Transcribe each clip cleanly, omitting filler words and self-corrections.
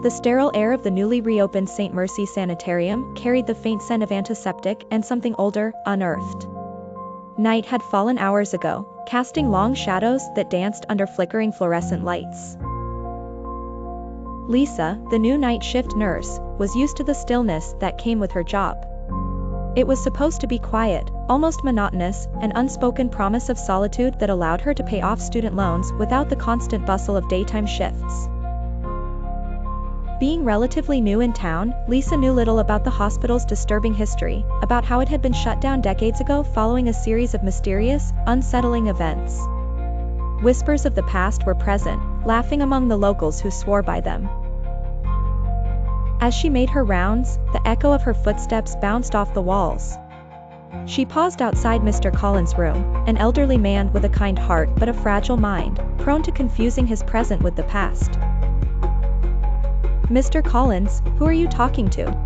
The sterile air of the newly reopened St. Mercy Sanitarium carried the faint scent of antiseptic and something older, unearthed. Night had fallen hours ago, casting long shadows that danced under flickering fluorescent lights. Lisa, the new night shift nurse, was used to the stillness that came with her job. It was supposed to be quiet, almost monotonous, an unspoken promise of solitude that allowed her to pay off student loans without the constant bustle of daytime shifts. Being relatively new in town, Lisa knew little about the hospital's disturbing history, about how it had been shut down decades ago following a series of mysterious, unsettling events. Whispers of the past were present, laughing among the locals who swore by them. As she made her rounds, the echo of her footsteps bounced off the walls. She paused outside Mr. Collins' room, an elderly man with a kind heart but a fragile mind, prone to confusing his present with the past. "Mr. Collins, who are you talking to?"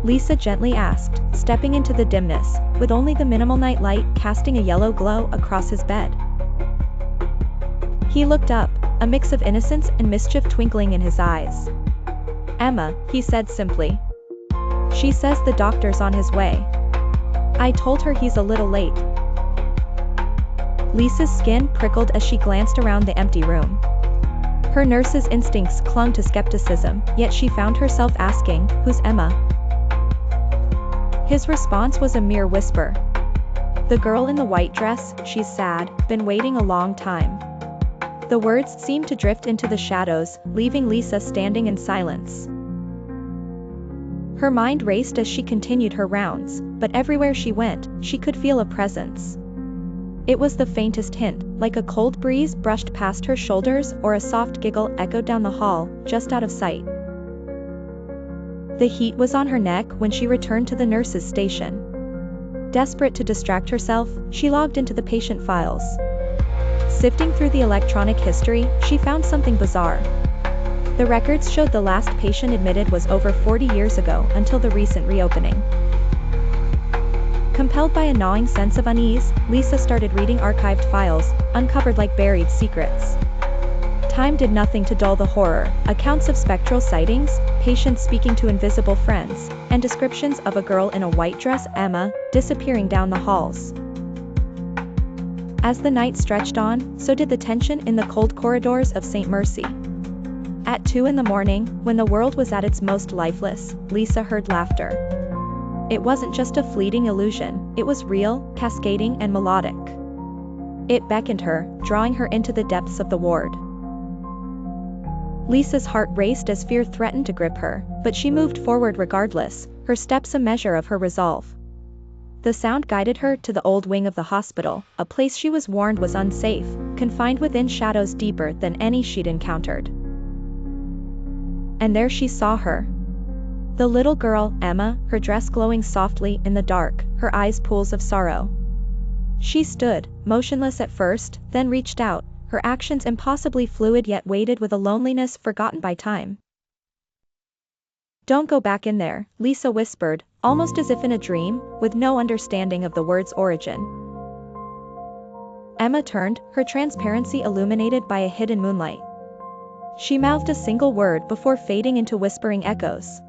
Lisa gently asked, stepping into the dimness, with only the minimal night light casting a yellow glow across his bed. He looked up, a mix of innocence and mischief twinkling in his eyes. "Emma," he said simply. "She says the doctor's on his way. I told her he's a little late." Lisa's skin prickled as she glanced around the empty room. Her nurse's instincts clung to skepticism, yet she found herself asking, "Who's Emma?" His response was a mere whisper. "The girl in the white dress, she's sad, been waiting a long time." The words seemed to drift into the shadows, leaving Lisa standing in silence. Her mind raced as she continued her rounds, but everywhere she went, she could feel a presence. It was the faintest hint, like a cold breeze brushed past her shoulders or a soft giggle echoed down the hall, just out of sight. The heat was on her neck when she returned to the nurse's station. Desperate to distract herself, she logged into the patient files. Sifting through the electronic history, she found something bizarre. The records showed the last patient admitted was over 40 years ago until the recent reopening. Compelled by a gnawing sense of unease, Lisa started reading archived files, uncovered like buried secrets. Time did nothing to dull the horror, accounts of spectral sightings, patients speaking to invisible friends, and descriptions of a girl in a white dress, Emma, disappearing down the halls. As the night stretched on, so did the tension in the cold corridors of St. Mercy. At 2 in the morning, when the world was at its most lifeless, Lisa heard laughter. It wasn't just a fleeting illusion, it was real, cascading and melodic. It beckoned her, drawing her into the depths of the ward. Lisa's heart raced as fear threatened to grip her, but she moved forward regardless, her steps a measure of her resolve. The sound guided her to the old wing of the hospital, a place she was warned was unsafe, confined within shadows deeper than any she'd encountered. And there she saw her. The little girl, Emma, her dress glowing softly in the dark, her eyes pools of sorrow. She stood, motionless at first, then reached out, her actions impossibly fluid yet weighted with a loneliness forgotten by time. "Don't go back in there," Lisa whispered, almost as if in a dream, with no understanding of the word's origin. Emma turned, her transparency illuminated by a hidden moonlight. She mouthed a single word before fading into whispering echoes.